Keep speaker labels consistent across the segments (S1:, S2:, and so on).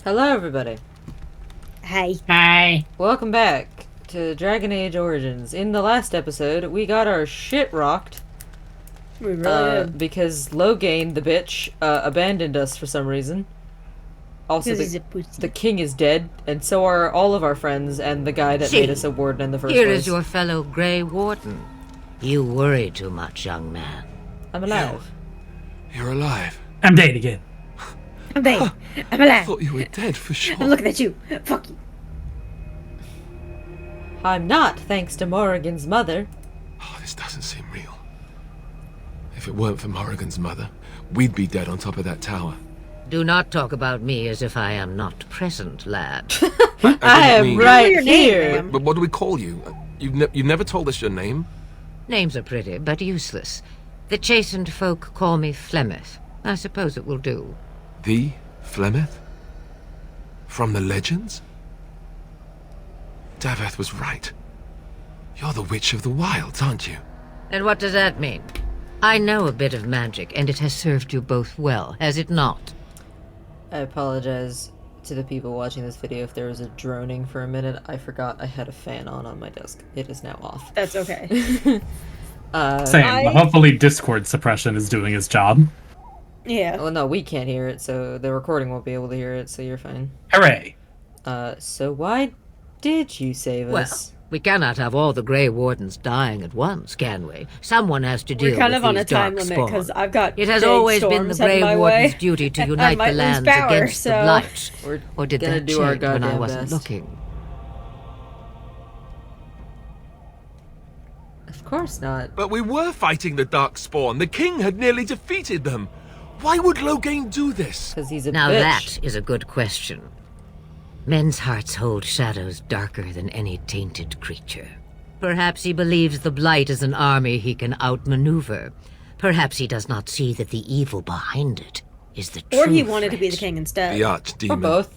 S1: Hello, everybody.
S2: Hey.
S3: Hi.
S1: Welcome back to Dragon Age Origins. In the last episode, we got our shit rocked.
S2: We really did.
S1: Because Loghain, the bitch, abandoned us for some reason. Also, the king is dead, and so are all of our friends and the guy that made us a warden in the first place.
S4: Here is your fellow Grey Warden. You worry too much, young man.
S1: I'm alive.
S5: You're alive.
S3: I'm dead again.
S2: I'm dead. I'm
S5: I
S2: alive.
S5: thought you were dead for sure.
S2: I'm looking at you. Fuck you.
S1: I'm not, thanks to Morrigan's mother.
S5: Oh, this doesn't seem real. If it weren't for Morrigan's mother, we'd be dead on top of that tower.
S4: Do not talk about me as if I am not present, lad.
S1: I am
S5: mean-
S1: right
S2: Your name,
S1: here.
S2: ma'am.
S5: But what do we call you? You've never told us your name?
S4: Names are pretty, but useless. The chastened folk call me Flemeth. I suppose it will do.
S5: The Flemeth? From the legends? Daveth was right. You're the Witch of the Wilds, aren't you?
S4: And what does that mean? I know a bit of magic, and it has served you both well, has it not?
S1: I apologize to the people watching this video if there was a droning for a minute. I forgot I had a fan on my desk. It is now off.
S2: That's okay.
S3: Same. Hopefully Discord suppression is doing its job.
S2: Yeah.
S1: Well, no, we can't hear it, so the recording won't be able to hear it, so you're fine.
S3: Hooray.
S1: So why did you save
S4: Well,
S1: us?
S4: we cannot have all the Grey Wardens dying at once, can we? Someone has to deal
S2: We're kind
S4: with
S2: of on
S4: these
S2: a time
S4: dark
S2: limit because
S4: spawn.
S2: I've got
S4: It has
S2: big
S4: always been the
S2: storms heading
S4: Grey
S2: my
S4: Warden's
S2: way,
S4: duty to
S2: and I
S4: unite
S2: might
S4: the
S2: lose
S4: lands
S2: power,
S4: against
S2: so-
S4: the Blight.
S1: We're
S4: Or did
S1: gonna
S4: that
S1: do our
S4: change when I
S1: goddamn
S4: wasn't
S1: best.
S4: looking?
S1: Of course not.
S5: But we were fighting the Dark Spawn. The king had nearly defeated them. Why would Loghain do this?
S1: Because he's a
S4: Now
S1: bitch.
S4: that is a good question. Men's hearts hold shadows darker than any tainted creature. Perhaps he believes the Blight is an army he can outmaneuver. Perhaps he does not see that the evil behind it is the true
S2: Or he wanted to be the
S4: threat.
S2: king instead.
S5: The
S1: Or
S5: archdemon.
S1: both.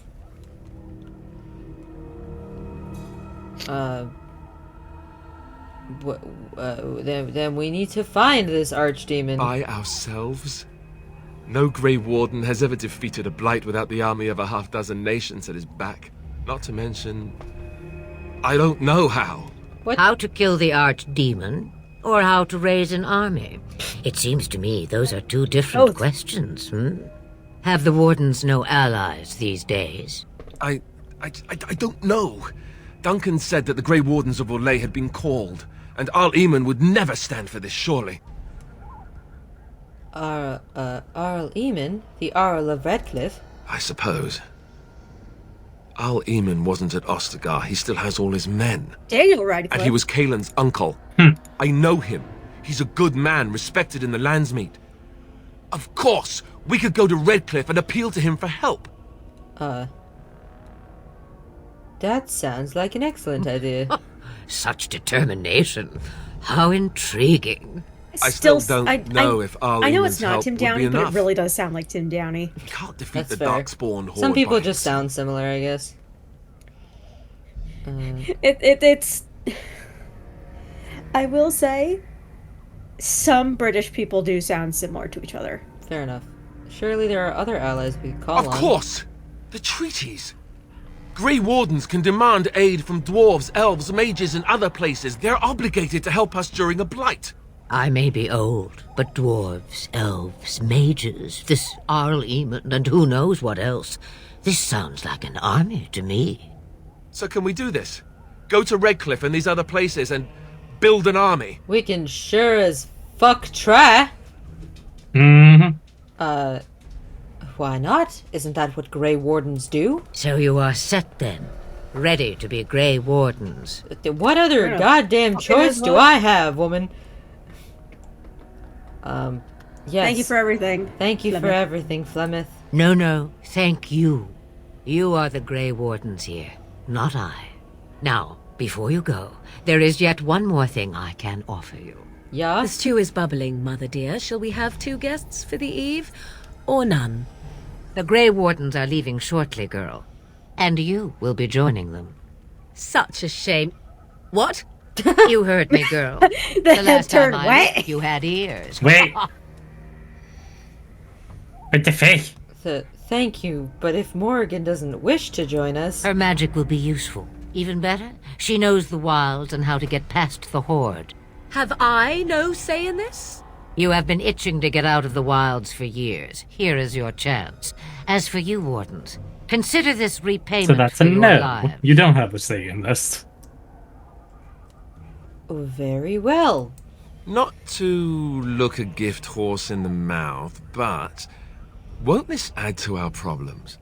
S1: Then we need to find this archdemon.
S5: By ourselves? No Grey Warden has ever defeated a Blight without the army of a half-dozen nations at his back. Not to mention... I don't know how.
S4: How to kill the archdemon, or how to raise an army? It seems to me those are two different
S2: Both.
S4: questions, Have the Wardens no allies these days?
S5: I don't know. Duncan said that the Grey Wardens of Orlais had been called, and Arl Eamon would never stand for this, surely.
S1: Arl Eamon, the Arl of Redcliffe.
S5: I suppose. Arl Eamon wasn't at Ostagar. He still has all his men.
S2: Daniel Radcliffe.
S5: And he was Kaelin's uncle. I know him. He's a good man, respected in the Landsmeet. Of course, we could go to Redcliffe and appeal to him for help.
S1: That sounds like an excellent idea.
S4: Such determination. How intriguing.
S5: I still don't know if Arl
S2: I know
S5: Eamon's
S2: it's not
S5: help
S2: Tim
S5: would be
S2: Downey, but it
S5: enough.
S2: really does sound like Tim Downey.
S5: You can't defeat
S1: That's
S5: the
S1: fair.
S5: Darkspawn horde.
S1: Some people
S5: by
S1: just
S5: himself.
S1: sound similar, I guess.
S2: It's... I will say, some British people do sound similar to each other.
S1: Fair enough. Surely there are other allies we could call
S5: Of
S1: on.
S5: course! The treaties! Grey Wardens can demand aid from dwarves, elves, mages, and other places. They're obligated to help us during a blight.
S4: I may be old, but dwarves, elves, mages, this Arl Eamon, and who knows what else. This sounds like an army to me.
S5: So can we do this? Go to Redcliffe and these other places and build an army?
S1: We can sure as fuck try. Why not? Isn't that what Grey Wardens do?
S4: So you are set then, ready to be Grey Wardens.
S1: What other
S2: gonna
S1: goddamn
S2: fucking
S1: choice
S2: as
S1: do
S2: well.
S1: I have, woman? Yes.
S2: Thank you for everything.
S1: Thank you for
S2: Flemeth.
S1: everything, Flemeth.
S4: No, thank you. You are the Grey Wardens here, not I. Now, before you go, there is yet one more thing I can offer you.
S1: Yeah?
S6: The stew is bubbling, Mother dear. Shall we have 2 guests for the eve, or none?
S4: The Grey Wardens are leaving shortly, girl. And you will be joining them.
S6: Such a shame. What?
S4: You heard me, girl.
S2: The
S4: The
S2: head
S4: last time
S2: turned
S4: I
S2: wet.
S4: looked, you had ears.
S3: Wait. What the fuck?
S1: Thank you, but if Morrigan doesn't wish to join us...
S4: Her magic will be useful. Even better, she knows the wilds and how to get past the Horde.
S6: Have I no say in this?
S4: You have been itching to get out of the wilds for years. Here is your chance. As for you, Wardens, consider this repayment
S3: So that's
S4: for
S3: a
S4: your
S3: no.
S4: lives.
S3: You don't have a say in this.
S1: Very well.
S5: Not to look a gift horse in the mouth, but won't this add to our problems?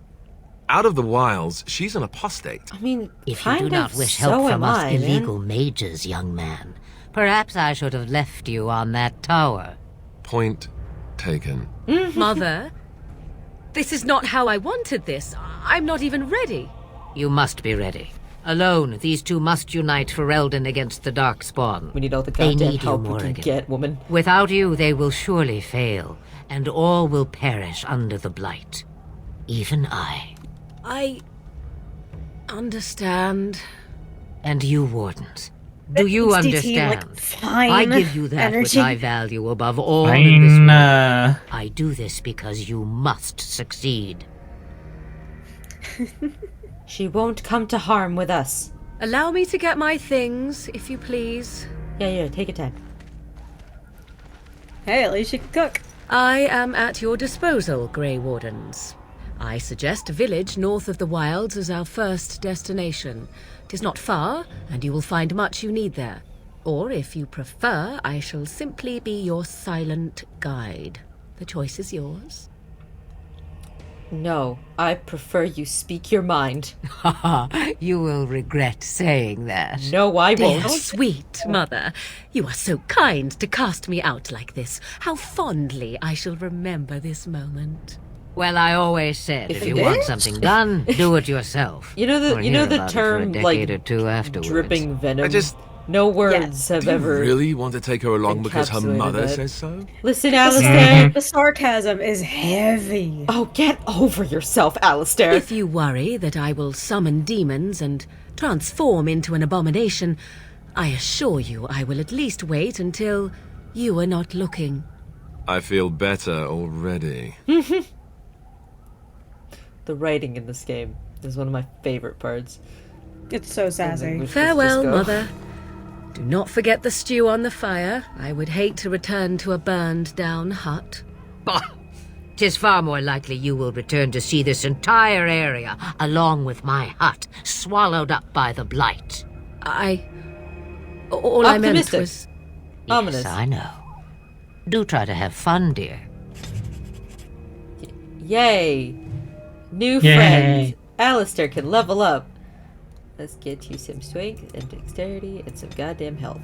S5: Out of the wilds, she's an apostate.
S1: I mean,
S4: If you
S1: kind
S4: do not
S1: of
S4: wish
S1: so
S4: help from
S1: am
S4: us
S1: I, man.
S4: illegal mages, young man, perhaps I should have left you on that tower.
S5: Point taken.
S6: Mother, this is not how I wanted this. I'm not even ready.
S4: You must be ready. Alone, these two must unite for Eldon against the Darkspawn.
S1: We need all the
S4: They
S1: goddamn
S4: need you,
S1: help we can
S4: Morrigan.
S1: get, woman.
S4: Without you, they will surely fail, and all will perish under the Blight. Even I.
S6: I understand.
S4: And you, Wardens. Do you
S2: It's DT,
S4: understand?
S2: like, fine
S4: I give you that
S2: energy.
S4: which I value above all in this world.
S3: Fine.
S4: I do this because you must succeed.
S1: She won't come to harm with us.
S6: Allow me to get my things, if you please.
S1: Yeah, take your time.
S2: Hey, at least you can cook.
S6: I am at your disposal, Grey Wardens. I suggest a village north of the wilds as our first destination. 'Tis not far, and you will find much you need there. Or, if you prefer, I shall simply be your silent guide. The choice is yours.
S1: No, I prefer you speak your mind.
S4: You will regret saying that.
S1: No, I
S6: Dear
S1: won't.
S6: sweet mother, you are so kind to cast me out like this. How fondly I shall remember this moment.
S4: Well, I always said, if you
S1: it
S4: want
S1: is?
S4: something done, do it yourself.
S1: You know
S4: Or
S1: you know
S4: hear
S1: the
S4: about it for
S1: term
S4: a decade
S1: like
S4: or two afterwards.
S1: dripping venom.
S5: I just-
S1: no words have
S5: Do you
S1: ever.
S5: really want to take her along because her
S1: encapsulated
S5: mother
S1: that.
S5: says so?
S1: Listen, Alistair.
S2: The sarcasm is heavy.
S1: Oh, get over yourself, Alistair.
S6: If you worry that I will summon demons and transform into an abomination, I assure you I will at least wait until you are not looking.
S5: I feel better already.
S1: The writing in this game is one of my favorite parts.
S2: It's so sassy.
S6: Farewell, mother. Do not forget the stew on the fire. I would hate to return to a burned-down hut.
S4: Bah! 'Tis far more likely you will return to see this entire area, along with my hut, swallowed up by the Blight.
S6: All I meant
S1: Optimistic.
S6: was...
S1: Ominous.
S4: Yes, I know. Do try to have fun, dear.
S1: Yay! New
S3: Yay.
S1: friend. Alistair can level up. Let's get you some strength and dexterity and some goddamn health.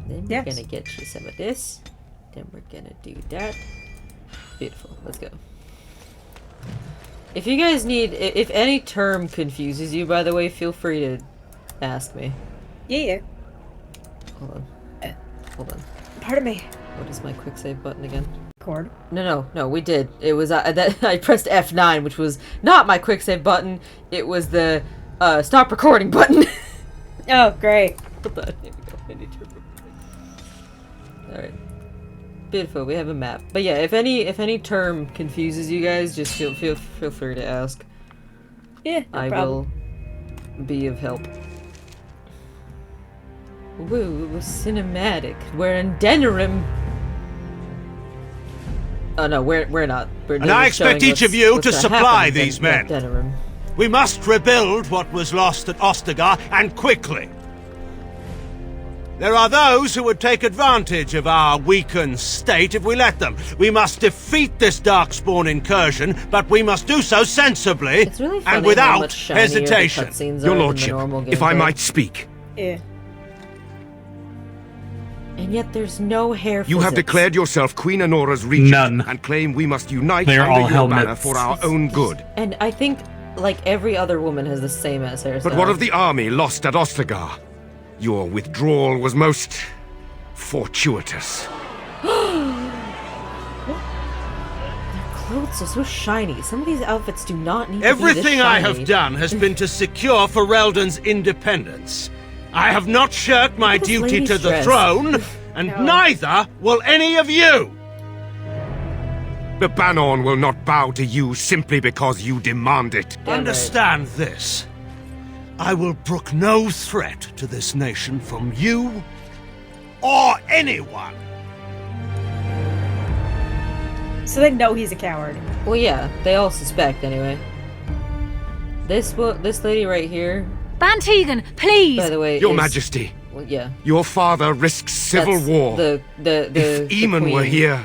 S1: Then we're
S2: Yes.
S1: gonna get you some of this. Then we're gonna do that. Beautiful. Let's go. If you guys need, if any term confuses you, by the way, feel free to ask me.
S2: Yeah.
S1: Hold on. Hold on.
S2: Pardon me.
S1: What is my quick save button again?
S2: Cord.
S1: No, we did. It was that I pressed F9, which was not my quick save button. It was the stop recording button.
S2: Oh, great.
S1: Hold on. Here we go. I need to remember. All right. Beautiful. We have a map. But yeah, if any term confuses you guys, just feel free to ask.
S2: Yeah, no
S1: I
S2: problem.
S1: will be of help. Woo, it was cinematic. We're in Denerim. Oh no, we're not. We're
S7: And I expect
S1: showing
S7: each of you
S1: what's
S7: to
S1: gonna
S7: supply
S1: happen in
S7: these men.
S1: Denerim.
S7: We must rebuild what was lost at Ostagar, and quickly. There are those who would take advantage of our weakened state if we let them. We must defeat this Darkspawn incursion, but we must do so sensibly
S1: It's really funny
S7: and
S1: how
S7: without
S1: much shinier the
S7: hesitation.
S1: cutscenes are
S8: Your
S1: than the
S8: lordship,
S1: normal
S8: if I
S1: gameplay.
S8: might speak.
S2: Yeah.
S1: And yet there's no hair
S8: You have
S1: physics.
S8: declared yourself Queen Honora's regent
S3: None.
S8: and claim we must unite
S3: They are all
S8: under your banner
S3: helmets.
S8: for our own good.
S1: And I think, like, every other woman has the same ass hairstyle.
S8: But what of the army lost at Ostagar? Your withdrawal was most fortuitous.
S1: clothes are so shiny. Some of these outfits do not need to be
S7: Everything
S1: this
S7: I
S1: shiny.
S7: have done has been to secure Ferelden's independence. I have not shirked my
S1: Look at this
S7: duty
S1: lady's
S7: to the
S1: dress.
S7: throne, and
S2: No.
S7: neither will any of you!
S8: The Banon will not bow to you simply because you demand it.
S7: Understand this. I will brook no threat to this nation from you or anyone.
S2: So they know he's a coward.
S1: Well, yeah, they all suspect anyway. This lady right here.
S9: Bantegan, please!
S1: By the way,
S8: Your Majesty.
S1: Well, yeah.
S8: Your father risks civil war. If Eamon were here.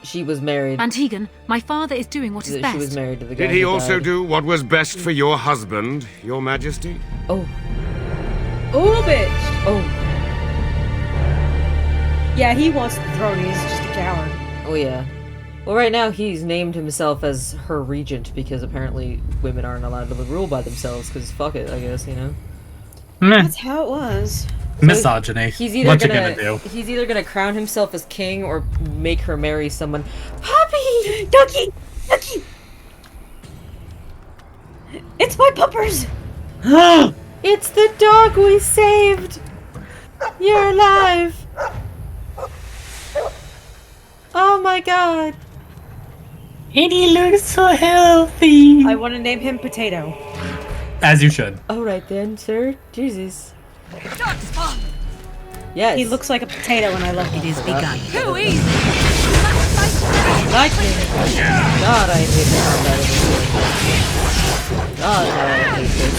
S1: She was married.
S9: Bantegan, my father is doing what is best.
S1: She was married to the guy
S8: Did he
S1: who
S8: also
S1: died.
S8: do what was best for your husband, Your Majesty?
S1: Oh.
S2: Oh, bitch!
S1: Oh.
S2: Yeah, he wants the throne. He's just a coward.
S1: Oh, yeah. Well, right now he's named himself as her regent because apparently women aren't allowed to rule by themselves because fuck it, I guess, you know?
S3: Meh.
S2: That's how it was.
S3: Misogyny.
S1: He's either
S3: What you
S1: gonna
S3: do?
S1: He's either gonna crown himself as king or make her marry someone.
S2: Puppy! Ducky! Ducky! It's my puppers!
S1: It's the dog we saved! You're alive! Oh my god!
S3: And he looks so healthy.
S2: I want to name him Potato.
S3: As you should.
S1: Alright then, sir. Jesus. Yes.
S2: He looks like a potato and I love him.
S4: It is begun.
S9: Too easy!
S1: I can't. God, I hate the combat in this game. God, how I hate this.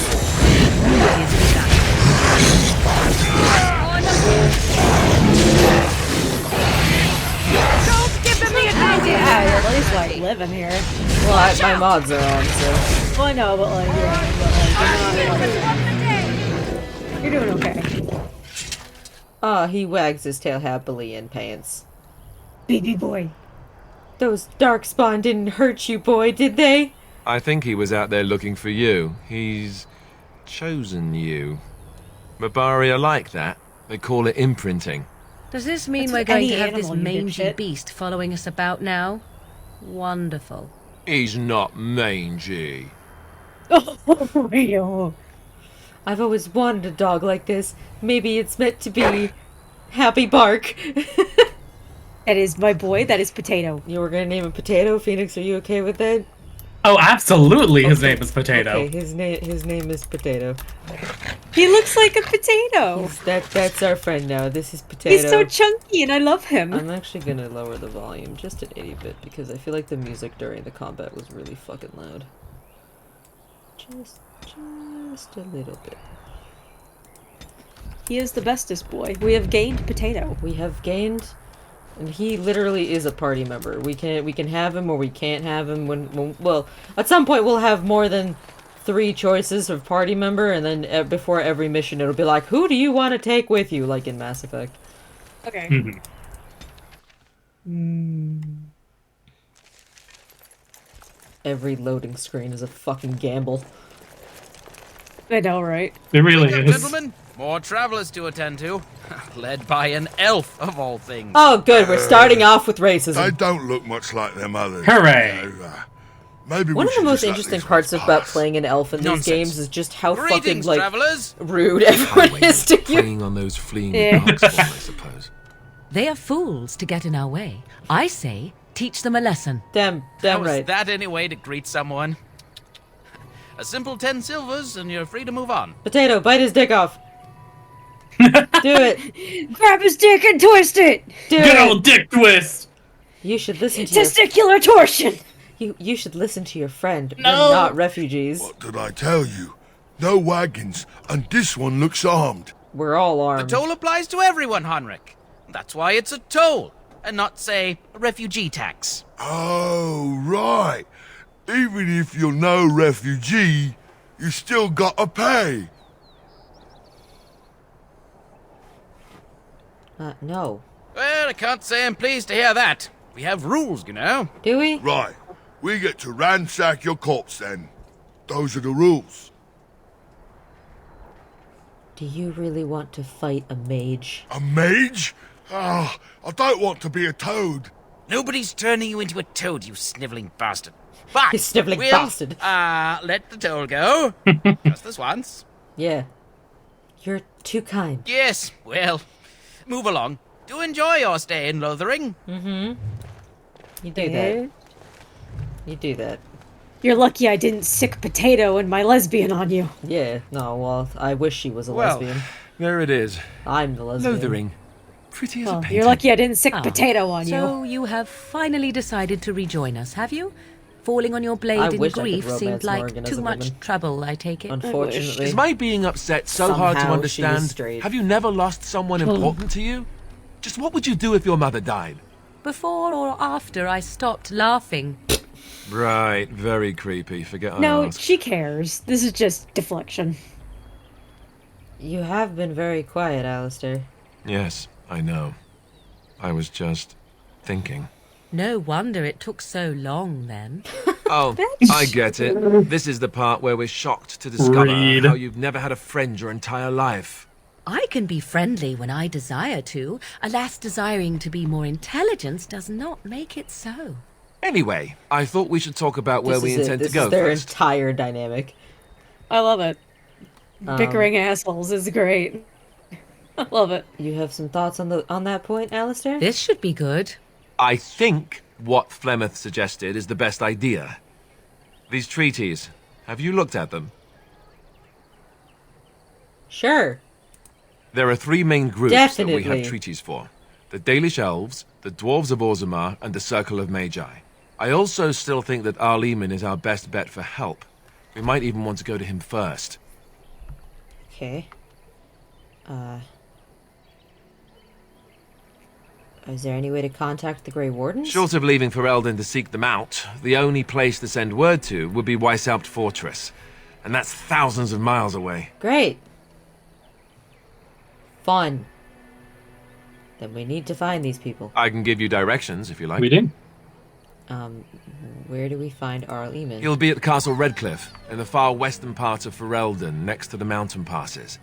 S4: It is begun.
S9: Don't give them the advantage!
S2: Yeah, you're at least like living here.
S1: Well, my mods are on, so.
S2: Well, I know, but like, you're doing okay.
S1: He wags his tail happily in pants.
S2: Baby boy.
S1: Those darkspawn didn't hurt you, boy, did they?
S5: I think he was out there looking for you. He's chosen you. Mabari are like that. They call it imprinting.
S6: Does this mean
S2: That's
S6: we're
S2: with
S6: going
S2: any
S6: to have this
S2: animal, you
S6: mangy
S2: dipshit.
S6: beast following us about now? Wonderful.
S5: He's not mangy.
S2: Oh, real.
S1: I've always wanted a dog like this. Maybe it's meant to be Happy Bark.
S2: That is my boy. That is Potato.
S1: You were gonna name him Potato? Phoenix, are you okay with that?
S3: Oh, absolutely. His name is Potato.
S1: Okay, his name is Potato.
S2: He looks like a potato.
S1: That's our friend now. This is Potato.
S2: He's so chunky and I love him.
S1: I'm actually gonna lower the volume just an itty bit because I feel like the music during the combat was really fucking loud. Just a little bit.
S2: He is the bestest boy. We have gained Potato.
S1: We have gained, and he literally is a party member. We can have him or we can't have him. Well, at some point we'll have more than 3 choices of party member, and then before every mission it'll be like, who do you want to take with you, like in Mass Effect.
S2: Okay.
S1: Every loading screen is a fucking gamble.
S2: I know, right?
S3: It really
S10: Welcome,
S3: is.
S10: gentlemen. More travelers to attend to. Led by an elf, of all things.
S1: Oh, good. We're starting off with racism.
S11: They don't look much like them others.
S3: Hooray.
S11: You know, maybe
S1: One
S11: we
S1: of the
S11: should
S1: most
S11: just let
S1: interesting
S11: these
S1: parts
S11: ones
S1: about
S11: pass.
S1: playing an elf in these
S10: Nonsense.
S1: games is just how fucking,
S10: Greetings,
S1: like,
S10: travelers.
S1: rude everyone is to you.
S5: Preying on those fleeing
S2: Yeah.
S5: darkspawn, I suppose.
S6: They are fools to get in our way. I say, teach them a lesson.
S1: Damn
S10: How is
S1: right.
S10: that any way to greet someone? A simple 10 silvers and you're free to move on.
S1: Potato, bite his dick off. Do it.
S2: Grab his dick and twist it!
S1: Do
S3: Good
S1: it.
S3: old dick twist.
S1: You should listen to your
S2: Testicular torsion!
S1: you should listen to your friend.
S3: No.
S1: We're not refugees.
S11: What did I tell you? No wagons, and this one looks armed.
S1: We're all
S10: The
S1: armed.
S10: toll applies to everyone, Henrik. That's why it's a toll, and not, say, a refugee tax.
S11: Oh, right. Even if you're no refugee, you still gotta pay.
S1: No.
S10: Well, I can't say I'm pleased to hear that. We have rules, you know.
S1: Do we?
S11: Right. We get to ransack your corpse then. Those are the rules.
S1: Do you really want to fight a mage?
S11: A mage? Ah, I don't want to be a toad.
S10: Nobody's turning you into a toad, you sniveling bastard. But
S1: You sniveling
S10: we'll,
S1: bastard.
S10: let the toll go. Just this once.
S1: Yeah. You're too kind.
S10: Yes, well, move along. Do enjoy your stay in Lothering.
S1: You do that. You do that.
S2: You're lucky I didn't sick potato and my lesbian on you.
S1: Yeah, no, well, I wish she was a
S5: Well,
S1: lesbian.
S5: there it is.
S1: I'm the lesbian.
S5: Lothering. Pretty as a painting.
S2: You're lucky I didn't sick potato on you.
S6: So you have finally decided to rejoin us, have you? Falling on your blade in grief seemed like too much trouble, I take it.
S1: Unfortunately.
S5: Is my being upset so hard to
S1: Somehow she was
S5: understand?
S1: straight.
S5: Have you never lost someone important to you? Just what would you do if your mother died?
S6: Before or after I stopped laughing.
S5: Right, very creepy. Forget I
S2: No,
S5: asked.
S2: she cares. This is just deflection.
S1: You have been very quiet, Alistair.
S5: Yes, I know. I was just thinking.
S6: No wonder it took so long, then.
S5: Oh, I get it. This is the part where we're shocked to discover how you've never had a friend your entire life.
S6: I can be friendly when I desire to. Alas, desiring to be more intelligent does not make it so.
S5: Anyway, I thought we should talk about where we intend to go
S1: This is their
S5: first.
S1: entire dynamic.
S2: I love it. Bickering assholes is great. I love it.
S1: You have some thoughts on that point, Alistair?
S6: This should be good.
S5: I think what Flemeth suggested is the best idea. These treaties, have you looked at them?
S1: Sure.
S5: There are three main groups that we
S1: Definitely.
S5: have treaties for. The Dalish Elves, the Dwarves of Orzammar, and the Circle of Magi. I also still think that Arleman is our best bet for help. We might even want to go to him first.
S1: Okay. Is there any way to contact the Grey Wardens?
S5: Short of leaving for Eldon to seek them out, the only place to send word to would be Weishaupt Fortress. And that's thousands of miles away.
S1: Great. Fun. Then we need to find these people.
S5: I can give you directions, if you like.
S3: We do?
S1: Where do we find Arl Eamon?
S5: He'll be at Castle Redcliffe, in the far western part of Ferelden, next to the mountain passes.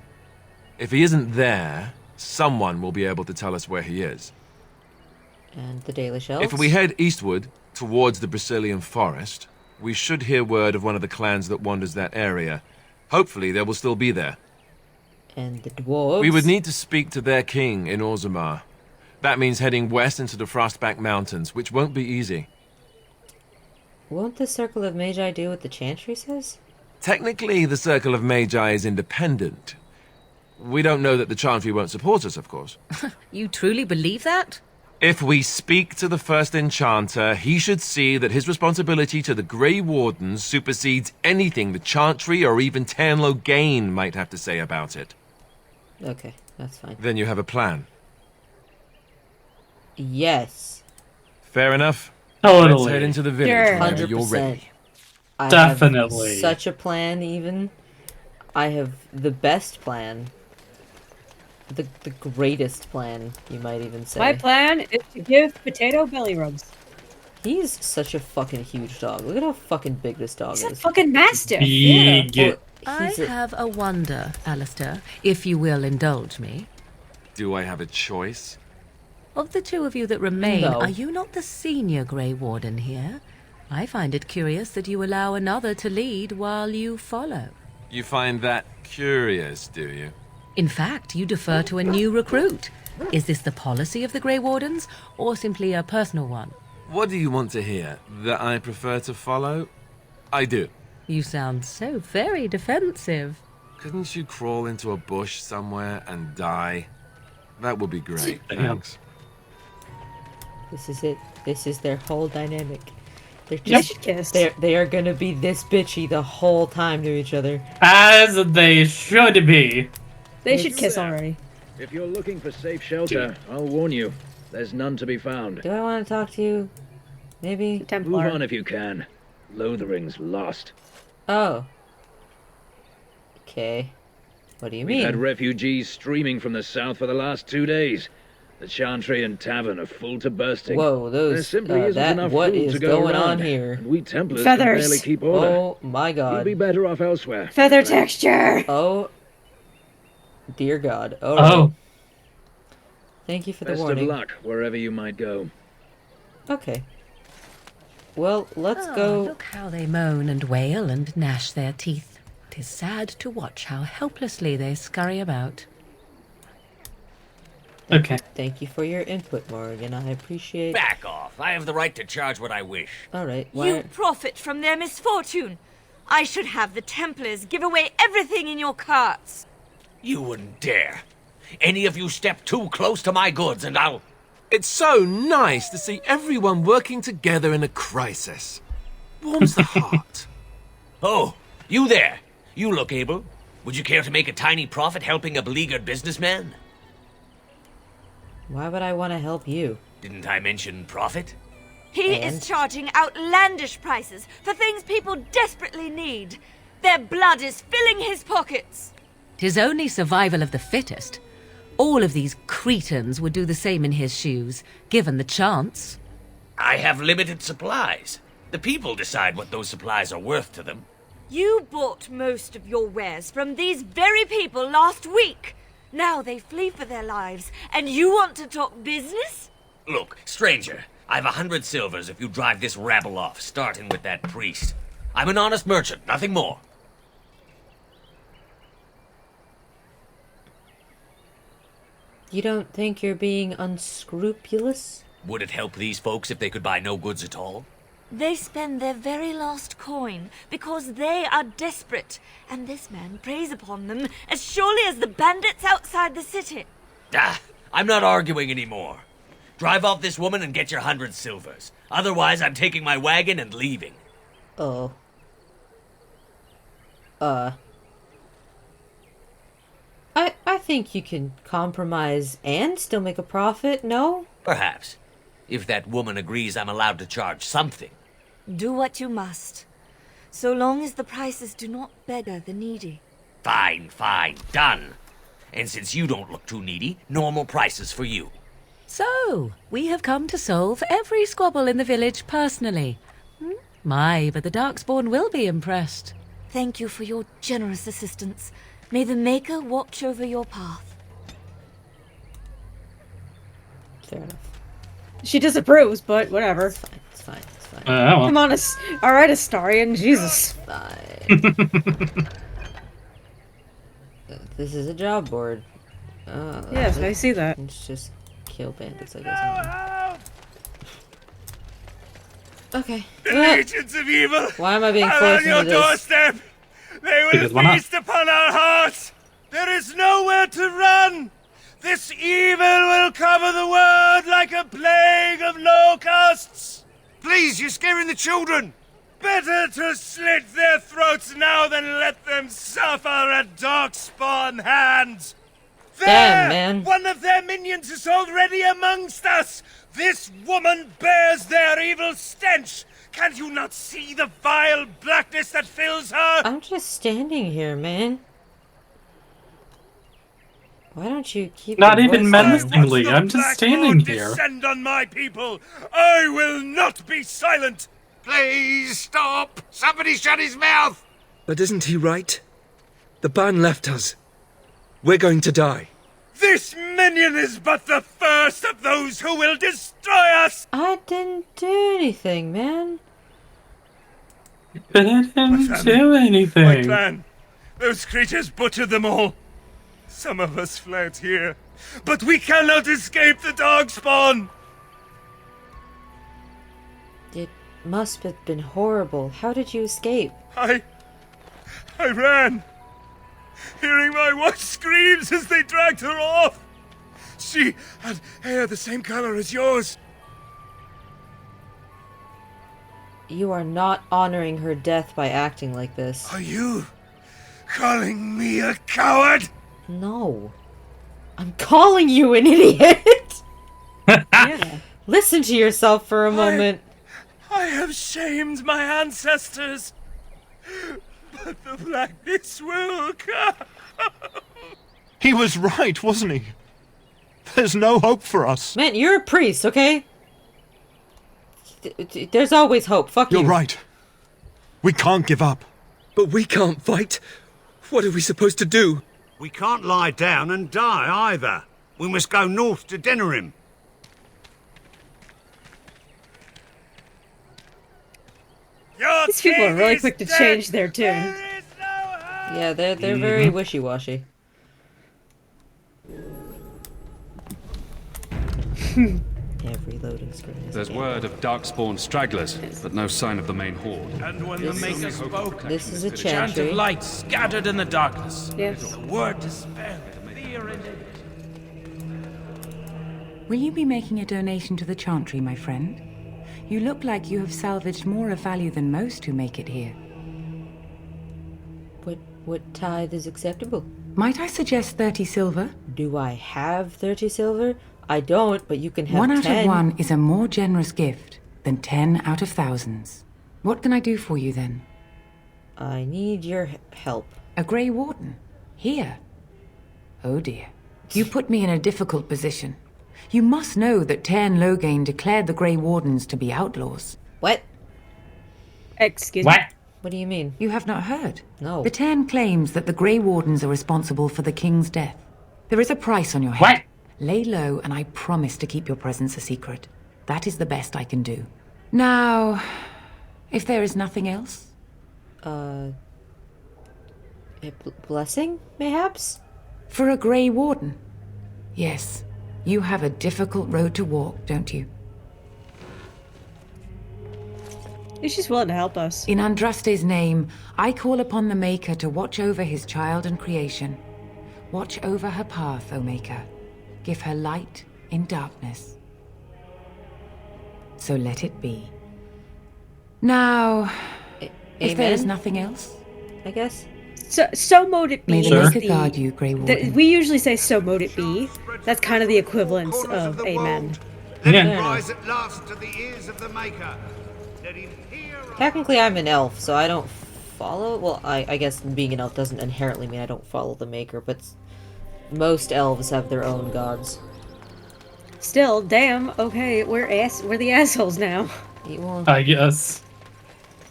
S5: If he isn't there, someone will be able to tell us where he is.
S1: And the Dalish Elves?
S5: If we head eastward, towards the Brazilian forest, we should hear word of one of the clans that wanders that area. Hopefully they will still be there.
S1: And the dwarves?
S5: We would need to speak to their king in Orzammar. That means heading west into the Frostback Mountains, which won't be easy.
S1: Won't the Circle of Magi do what the Chantry says?
S5: Technically, the Circle of Magi is independent. We don't know that the Chantry won't support us, of course.
S6: You truly believe that?
S5: If we speak to the first enchanter, he should see that his responsibility to the Grey Wardens supersedes anything the Chantry or even Tanlo Gain might have to say about it.
S1: Okay, that's fine.
S5: Then you have a plan.
S1: Yes.
S5: Fair enough.
S3: Totally.
S5: Let's head into the village
S2: Sure.
S5: whenever you're
S1: 100%.
S5: ready.
S1: I
S3: Definitely.
S1: have such a plan, even. I have the best plan. The greatest plan, you might even say.
S2: My plan is to give Potato belly rubs.
S1: He's such a fucking huge dog. Look at how fucking big this dog
S2: He's a
S1: is.
S2: fucking mastiff.
S3: Big.
S1: Well,
S6: I
S1: he's a-
S6: have a wonder, Alistair, if you will indulge me.
S5: Do I have a choice?
S6: Of the two of you that remain,
S1: No.
S6: are you not the senior Grey Warden here? I find it curious that you allow another to lead while you follow.
S5: You find that curious, do you?
S6: In fact, you defer to a new recruit. Is this the policy of the Grey Wardens, or simply a personal one?
S5: What do you want to hear? That I prefer to follow? I do.
S6: You sound so very defensive.
S5: Couldn't you crawl into a bush somewhere and die? That would be great,
S3: Damn.
S5: thanks.
S1: This is it. This is their whole dynamic. They're
S2: They
S1: just
S2: should kiss.
S1: they are gonna be this bitchy the whole time to each other.
S3: As they should be.
S2: They should kiss already.
S12: If you're looking for safe shelter, I'll warn you, there's none to be found.
S1: Do I want to talk to you? Maybe.
S12: Move
S2: Templar.
S12: on if you can. Lothering's lost.
S1: Oh. Okay. What do you
S12: We've had
S1: mean?
S12: refugees streaming from the south for the last 2 days. The Chantry and Tavern are full to bursting.
S1: Whoa,
S12: There
S1: those.
S12: simply isn't
S1: That.
S12: enough
S1: What
S12: food
S1: is
S12: to go
S1: going on
S12: around,
S1: here?
S12: and we Templars
S2: Feathers.
S12: can barely keep order.
S1: Oh my
S12: You'd
S1: god.
S12: be better off elsewhere.
S2: Feather texture.
S1: Oh. Dear God. All
S3: Oh.
S1: right. Thank you for the
S12: Best of
S1: warning.
S12: luck wherever you might go.
S1: Okay. Well, let's
S6: Ah,
S1: go.
S6: Look how they moan and wail and gnash their teeth. 'Tis sad to watch how helplessly they scurry about.
S3: Okay.
S1: Thank you for your input, Morgan. I appreciate...
S13: Back off. I have the right to charge what I wish.
S1: Alright,
S14: You profit from their misfortune. I should have the Templars give away everything in your carts.
S13: You wouldn't dare. Any of you step too close to my goods and I'll...
S5: It's so nice to see everyone working together in a crisis. Warms the heart.
S13: Oh, you there. You look able. Would you care to make a tiny profit helping a beleaguered businessman?
S1: Why would I want to help you?
S13: Didn't I mention profit?
S14: He is charging outlandish prices for things people desperately need. Their blood is filling his pockets.
S6: 'Tis only survival of the fittest. All of these cretins would do the same in his shoes, given the chance.
S13: I have limited supplies. The people decide what those supplies are worth to them.
S14: You bought most of your wares from these very people last week. Now they flee for their lives, and you want to talk business?
S13: Look, stranger, I've 100 silvers if you drive this rabble off, starting with that priest. I'm an honest merchant, nothing more.
S1: You don't think you're being unscrupulous?
S13: Would it help these folks if they could buy no goods at all?
S14: They spend their very last coin because they are desperate, and this man preys upon them as surely as the bandits outside the city.
S13: Ah, I'm not arguing anymore. Drive off this woman and get your 100 silvers. Otherwise, I'm taking my wagon and leaving.
S1: Oh. I think you can compromise and still make a profit, no?
S13: Perhaps. If that woman agrees I'm allowed to charge something.
S14: Do what you must, so long as the prices do not beggar the needy.
S13: Fine, fine, done. And since you don't look too needy, normal prices for you.
S6: So, we have come to solve every squabble in the village personally. My, but the Darkspawn will be impressed.
S14: Thank you for your generous assistance. May the Maker watch over your path.
S1: Fair enough.
S2: She disapproves, but whatever.
S1: It's fine, it's fine, it's fine.
S3: Well.
S2: Come on, alright, Astarion, Jesus.
S1: Fine. This is a job board.
S2: Yes, I see that.
S1: Let's just kill bandits, I guess. Okay.
S7: The legions of evil
S1: Why am I being
S7: are
S1: forced
S7: on your
S1: into this?
S7: doorstep. They will feast upon our hearts. There is nowhere to run. This evil will cover the world like a plague of locusts.
S8: Please, you're scaring the children.
S7: Better to slit their throats now than let them suffer at Darkspawn hands. There!
S1: Damn, man.
S7: One of their minions is already amongst us. This woman bears their evil stench. Can you not see the vile blackness that fills her?
S1: I'm just standing here, man. Why don't you keep
S3: Not
S1: your
S3: even
S1: voice down?
S3: menacingly, I'm just standing here.
S7: Descend on my people. I will not be silent.
S8: Please stop. Somebody shut his mouth.
S15: But isn't he right? The ban left us. We're going to die.
S7: This minion is but the first of those who will destroy us.
S1: I didn't do anything, man.
S3: But I didn't do anything.
S7: My clan. Those creatures butchered them all. Some of us fled here, but we cannot escape the Darkspawn.
S1: It must have been horrible. How did you escape?
S7: I ran, hearing my wife's screams as they dragged her off. She had hair the same color as yours.
S1: You are not honoring her death by acting like this.
S7: Are you calling me a coward?
S1: No. I'm calling you an idiot!
S2: Yeah.
S1: Listen to yourself for a moment.
S7: I have shamed my ancestors, but the blackness will come.
S16: He was right, wasn't he? There's no hope for us.
S1: Man, you're a priest, okay? There's always hope. Fuck you.
S16: You're right. We can't give up.
S15: But we can't fight. What are we supposed to do?
S8: We can't lie down and die either. We must go north to Denerim.
S2: These people are really quick to change their tune.
S1: Yeah, they're very wishy-washy. Every loading screen is
S17: There's word of darkspawn stragglers, but no sign of the main horde.
S10: And when the Maker spoke,
S1: this is a
S10: the chant of
S1: chantry.
S10: light scattered in the darkness.
S2: Yes.
S10: The word dispelled fear and
S18: Will you be making a donation to the chantry, my friend? You look like you have salvaged more of value than most who make it here.
S1: What tithe is acceptable?
S18: Might I suggest 30 silver?
S1: Do I have 30 silver? I don't, but you can have
S18: 1
S1: 10.
S18: out of 1 is a more generous gift than 10 out of thousands. What can I do for you then?
S1: I need your help.
S18: A Grey Warden? Here? Oh dear. You put me in a difficult position. You must know that Tairn Loghain declared the Grey Wardens to be outlaws.
S1: What?
S2: Excuse
S3: What?
S2: me?
S1: What do you mean?
S18: You have not heard?
S1: No.
S18: The Tairn claims that the Grey Wardens are responsible for the King's death. There is a price on your head.
S3: What?
S18: Lay low, and I promise to keep your presence a secret. That is the best I can do. Now, if there is nothing else?
S1: A blessing, mayhaps?
S18: For a Grey Warden? Yes. You have a difficult road to walk, don't you?
S2: She's willing to help us.
S18: In Andraste's name, I call upon the Maker to watch over his child and creation. Watch over her path, O Maker. Give her light in darkness. So let it be. Now, if there is nothing else,
S1: I guess.
S2: So mote it be.
S18: May the Maker guard you, Grey Warden.
S2: We usually say so mote it be. That's kind of the equivalence of amen.
S8: Let it rise at last to the ears of the Maker. Let him hear.
S1: Technically, I'm an elf, so I don't follow. Well, I guess being an elf doesn't inherently mean I don't follow the Maker, but most elves have their own gods.
S2: Still, damn. Okay, we're the assholes now.
S3: I guess.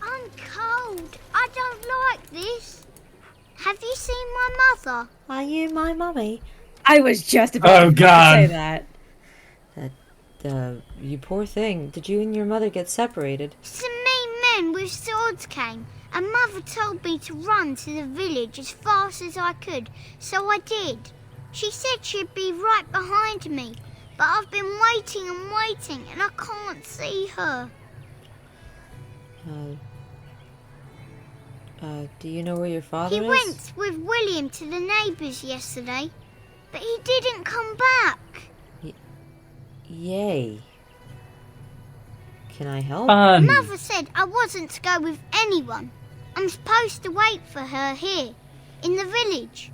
S19: I'm cold. I don't like this. Have you seen my mother?
S14: Are you my mummy?
S2: I was just about to say that.
S1: You poor thing. Did you and your mother get separated?
S19: Some mean men with swords came, and Mother told me to run to the village as fast as I could, so I did. She said she'd be right behind me, but I've been waiting and waiting, and I can't see her.
S1: Do you know where your father
S19: He
S1: is?
S19: went with William to the neighbours yesterday, but he didn't come back.
S1: Yay. Can I help?
S19: Mother said I wasn't to go with anyone. I'm supposed to wait for her here, in the village.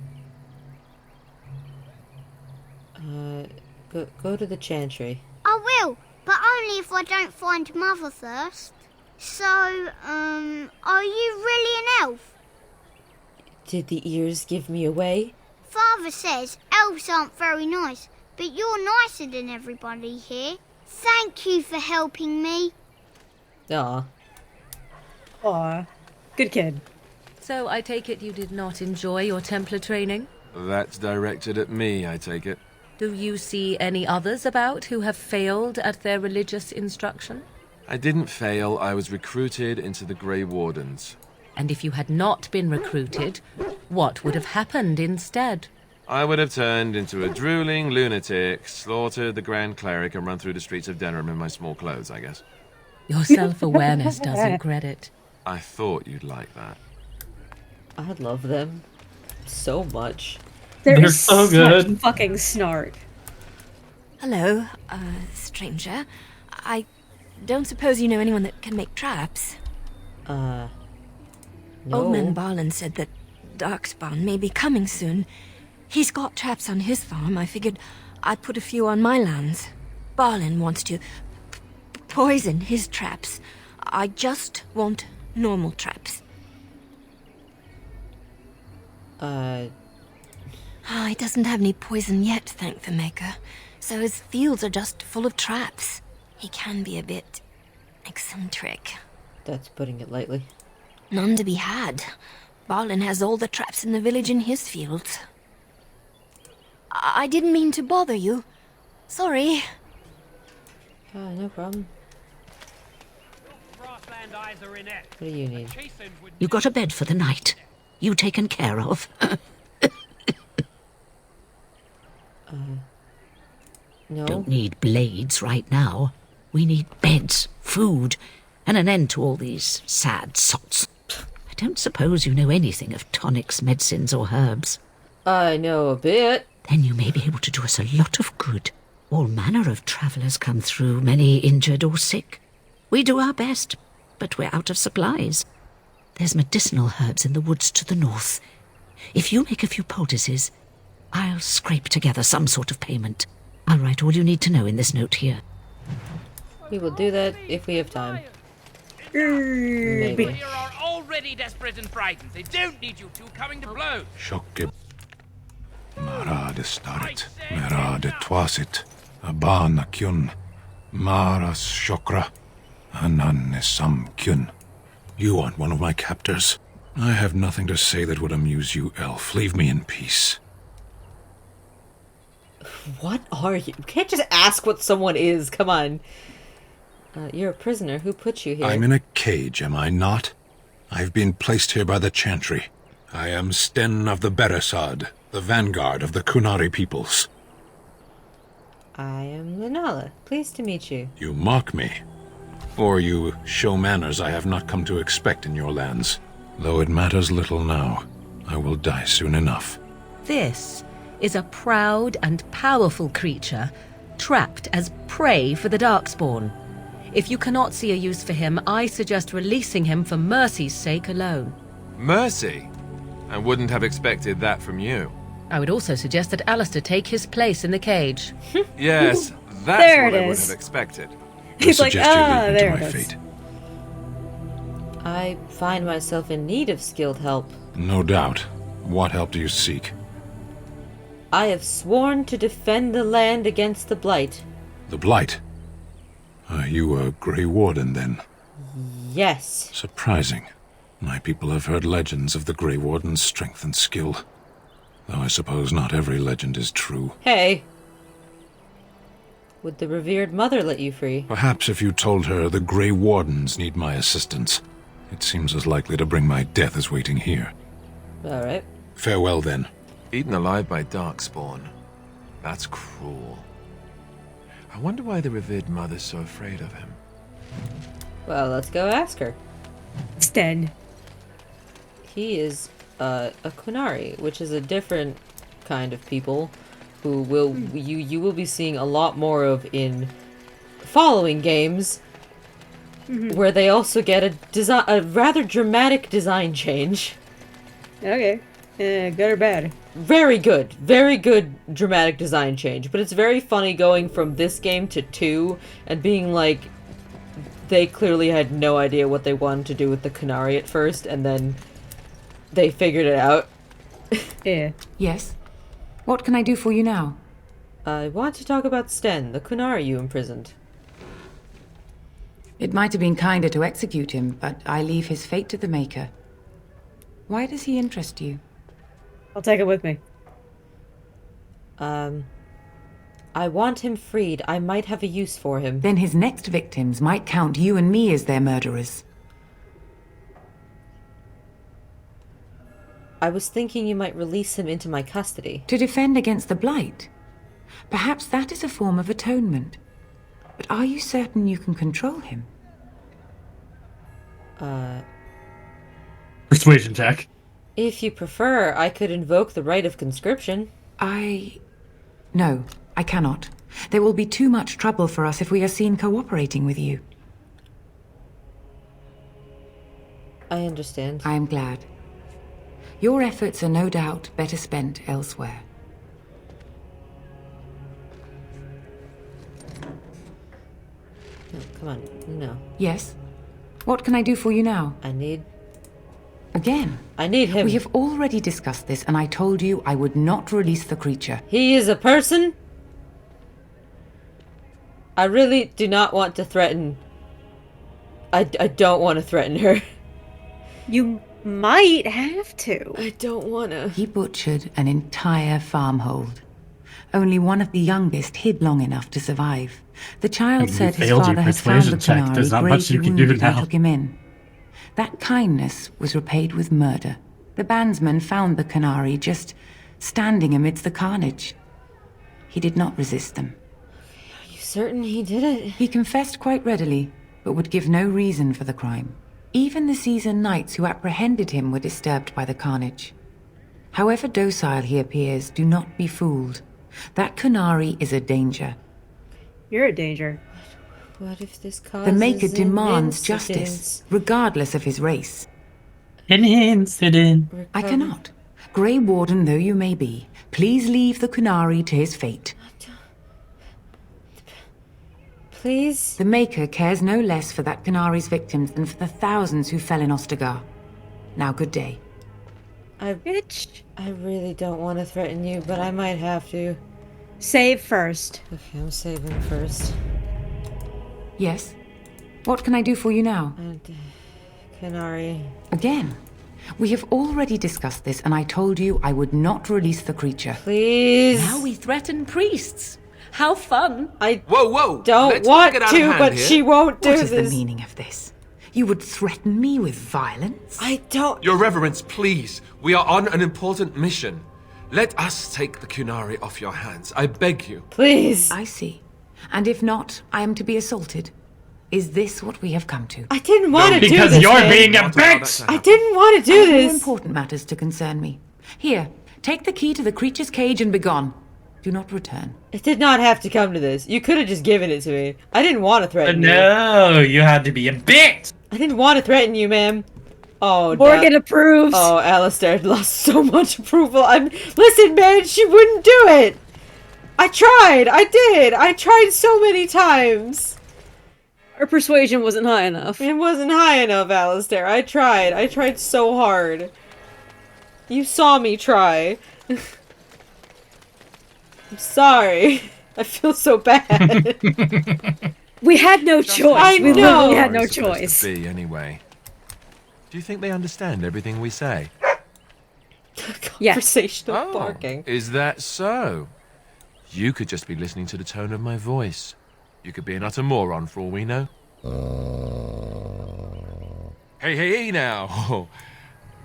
S1: Go to the chantry.
S19: I will, but only if I don't find Mother first. So, are you really an elf?
S1: Did the ears give me away?
S19: Father says elves aren't very nice, but you're nicer than everybody here. Thank you for helping me.
S1: Aw.
S2: Aw. Good kid.
S6: So I take it you did not enjoy your Templar training?
S5: That's directed at me, I take it.
S6: Do you see any others about who have failed at their religious instruction?
S5: I didn't fail. I was recruited into the Grey Wardens.
S6: And if you had not been recruited, what would have happened instead?
S5: I would have turned into a drooling lunatic, slaughtered the Grand Cleric, and run through the streets of Denham in my small clothes, I guess.
S6: Your self-awareness doesn't credit.
S5: I thought you'd like that.
S1: I love them so much.
S2: They're
S3: so
S2: such
S3: good.
S2: fucking snark.
S20: Hello, stranger. I don't suppose you know anyone that can make traps?
S1: No.
S20: Old man Barlin said that Darkspawn may be coming soon. He's got traps on his farm. I figured I'd put a few on my lands. Barlin wants to poison his traps. I just want normal traps. He doesn't have any poison yet, thank the Maker. So his fields are just full of traps. He can be a bit eccentric.
S1: That's putting it lightly.
S20: None to be had. Barlin has all the traps in the village in his fields. I didn't mean to bother you. Sorry.
S1: No problem. What do you need?
S4: You got a bed for the night. You taken care of.
S1: No.
S4: Don't need blades right now. We need beds, food, and an end to all these sad sots. I don't suppose you know anything of tonics, medicines, or herbs.
S1: I know a bit.
S4: Then you may be able to do us a lot of good. All manner of travellers come through, many injured or sick. We do our best, but we're out of supplies. There's medicinal herbs in the woods to the north. If you make a few poultices, I'll scrape together some sort of payment. I'll write all you need to know in this note here.
S1: We will do that if we have time.
S10: Maybe. You are already desperate and frightened. They don't need you two coming to blows.
S21: Shokke Mara de starit, Mera de twasit, Abana kyun, Maras shokra, Ananne sam kyun. You aren't one of my captors. I have nothing to say that would amuse you, elf. Leave me in peace.
S1: What are you? You can't just ask what someone is. Come on. You're a prisoner. Who put you here?
S21: I'm in a cage, am I not? I've been placed here by the Chantry. I am Sten of the Beresad, the vanguard of the Kunari peoples.
S1: I am Lunala. Pleased to meet you.
S21: You mock me. Or you show manners I have not come to expect in your lands. Though it matters little now. I will die soon enough.
S6: This is a proud and powerful creature, trapped as prey for the Darkspawn. If you cannot see a use for him, I suggest releasing him for mercy's sake alone.
S5: Mercy? I wouldn't have expected that from you.
S6: I would also suggest that Alistair take his place in the cage.
S5: Yes, that's
S2: There
S5: what
S2: it
S5: I would
S2: is.
S5: have expected.
S2: He's like, there
S21: to my
S2: it is.
S21: fate.
S1: I find myself in need of skilled help.
S21: No doubt. What help do you seek?
S1: I have sworn to defend the land against the Blight.
S21: The Blight? Are you a Grey Warden, then?
S1: Yes.
S21: Surprising. My people have heard legends of the Grey Warden's strength and skill. Though I suppose not every legend is true.
S1: Hey. Would the revered mother let you free?
S21: Perhaps if you told her the Grey Wardens need my assistance, it seems as likely to bring my death as waiting here.
S1: Alright.
S21: Farewell, then.
S5: Eaten alive by Darkspawn. That's cruel. I wonder why the revered mother's so afraid of him.
S1: Well, let's go ask her.
S2: Sten.
S1: He is a Kunari, which is a different kind of people who will you will be seeing a lot more of in following games, where they also get a rather dramatic design change.
S2: Okay. Good or bad?
S1: Very good dramatic design change, but it's very funny going from this game to 2 and being like, they clearly had no idea what they wanted to do with the Kunari at first, and then they figured it out.
S2: Yeah.
S18: Yes? What can I do for you now?
S1: I want to talk about Sten, the Kunari you imprisoned.
S18: It might have been kinder to execute him, but I leave his fate to the Maker. Why does he interest you?
S2: I'll take it with me.
S1: I want him freed. I might have a use for him.
S18: Then his next victims might count you and me as their murderers.
S1: I was thinking you might release him into my custody.
S18: To defend against the Blight. Perhaps that is a form of atonement. But are you certain you can control him?
S3: Persuasion check.
S1: If you prefer, I could invoke the right of conscription.
S18: No, I cannot. There will be too much trouble for us if we are seen cooperating with you.
S1: I understand.
S18: I am glad. Your efforts are no doubt better spent elsewhere.
S1: No, come on, no.
S18: Yes? What can I do for you now?
S1: I need...
S18: Again?
S1: I need him.
S18: We have already discussed this, and I told you I would not release the creature.
S1: He is a person? I really do not want to threaten... I don't want to threaten her.
S2: You might have to.
S1: I don't want to.
S18: He butchered an entire farmhold. Only one of the youngest hid long enough to survive. The child said his father has found the Kunari
S3: There's not much you can
S18: gravely
S3: do
S18: wounded and
S3: now.
S18: took him in. That kindness was repaid with murder. The bandsman found the Kunari just standing amidst the carnage. He did not resist them.
S1: certain he did it?
S18: He confessed quite readily, but would give no reason for the crime. Even the seasoned knights who apprehended him were disturbed by the carnage. However docile he appears, do not be fooled. That Kunari is a danger.
S2: You're a danger.
S1: What if this causes
S18: The Maker
S1: an
S18: demands
S1: incident?
S18: justice, regardless of his race.
S3: An incident.
S18: I cannot. Grey Warden though you may be, please leave the Kunari to his fate.
S1: Please?
S18: The Maker cares no less for that Kunari's victims than for the thousands who fell in Ostagar. Now, good day.
S1: I really don't want to threaten you, but I might have to.
S2: Save first.
S1: Okay, I'm saving first.
S18: Yes? What can I do for you now?
S1: Kunari.
S18: Again. We have already discussed this, and I told you I would not release the creature.
S1: Please.
S6: Now we threaten priests. How fun.
S5: Whoa!
S1: Don't
S5: Let's
S1: want
S5: not get out of
S1: to,
S5: hand
S1: but
S5: here.
S1: she won't do
S18: What
S1: this.
S18: is the meaning of this? You would threaten me with violence?
S1: I don't...
S5: Your Reverence, please. We are on an important mission. Let us take the Kunari off your hands. I beg you.
S1: Please.
S18: I see. And if not, I am to be assaulted. Is this what we have come to?
S1: I didn't want to do this,
S3: Because you're
S1: man.
S3: being a bitch!
S1: I didn't want to
S18: I
S1: do
S18: have more
S1: this.
S18: important matters to concern me. Here, take the key to the creature's cage and begone. Do not return.
S1: It did not have to come to this. You could have just given it to me. I didn't want to threaten you.
S3: No, you had to be a bitch!
S1: I didn't want to threaten you, ma'am. Oh,
S2: Morgan approves.
S1: Oh, Alistair lost so much approval. Listen, man, she wouldn't do it. I tried. I did. I tried so many times.
S2: Her persuasion wasn't high enough.
S1: It wasn't high enough, Alistair. I tried. I tried so hard. You saw me try. I'm sorry. I feel so bad.
S2: We had no choice.
S1: I
S2: We
S1: know.
S2: literally had no
S5: It's supposed to
S2: choice.
S5: be, anyway. Do you think they understand everything we say?
S1: Conversational barking.
S5: Is that so? You could just be listening to the tone of my voice. You could be an utter moron for all we know. Hey now.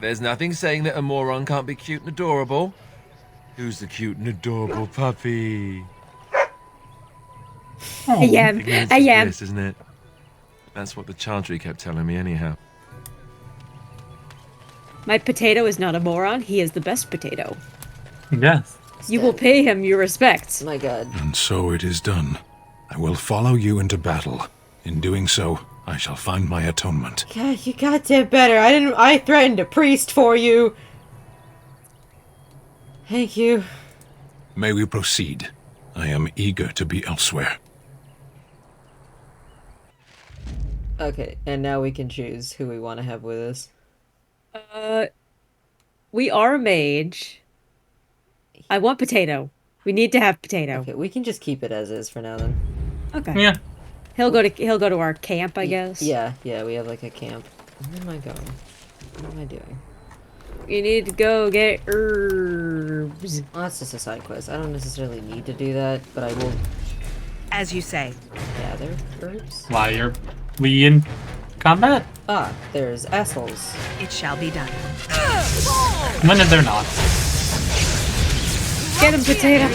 S5: There's nothing saying that a moron can't be cute and adorable. Who's the cute and adorable puppy?
S2: I am.
S5: Ignorance
S2: I
S5: is
S2: am.
S5: bliss, isn't it? That's what the Chantry kept telling me anyhow.
S2: My potato is not a moron. He is the best potato.
S3: Yes.
S2: You will pay him your respects.
S1: My God.
S21: And so it is done. I will follow you into battle. In doing so, I shall find my atonement.
S1: God, you goddamn better. I threatened a priest for you. Thank you.
S21: May we proceed? I am eager to be elsewhere.
S1: Okay, and now we can choose who we want to have with us.
S2: We are a mage. I want potato. We need to have potato.
S1: Okay, we can just keep it as is for now then.
S2: Okay.
S3: Yeah.
S2: He'll go to our camp, I guess.
S1: Yeah, we have like a camp. Where am I going? What am I doing?
S2: You need to go get herbs.
S1: Well, that's just a side quest. I don't necessarily need to do that, but I will
S6: As you say.
S1: gather herbs.
S3: Why are we in combat?
S1: Ah, there's assholes.
S6: It shall be done.
S3: When are there not?
S2: Get him, potato.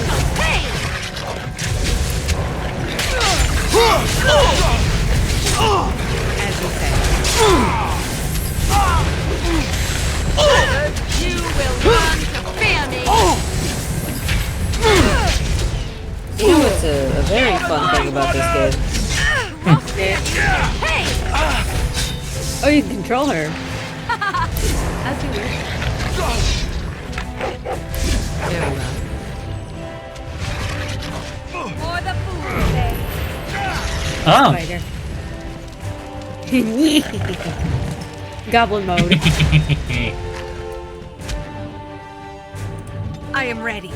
S6: As you say.
S14: You will learn to fear me.
S1: You know what's a very fun thing about this game?
S14: Hey!
S2: Oh, you can control her.
S6: As you wish.
S1: Very well.
S14: For the food day.
S3: Oh.
S2: Spider. Goblin mode.
S6: I am ready.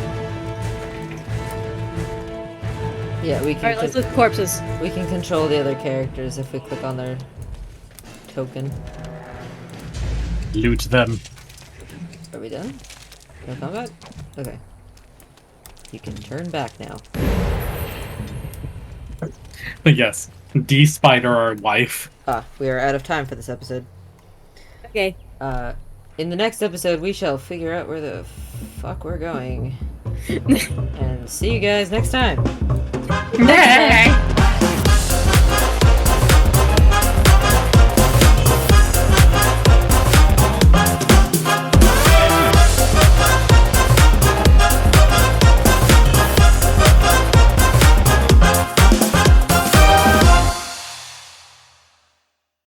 S1: Yeah, we can.
S2: Alright, let's look at corpses.
S1: We can control the other characters if we click on their token.
S3: Loot them.
S1: Are we done? No combat? Okay. You can turn back now.
S3: Yes. De-spider our wife.
S1: Ah, we are out of time for this episode.
S2: Okay.
S1: In the next episode, we shall figure out where the fuck we're going. And see you guys next time. Thanks, man.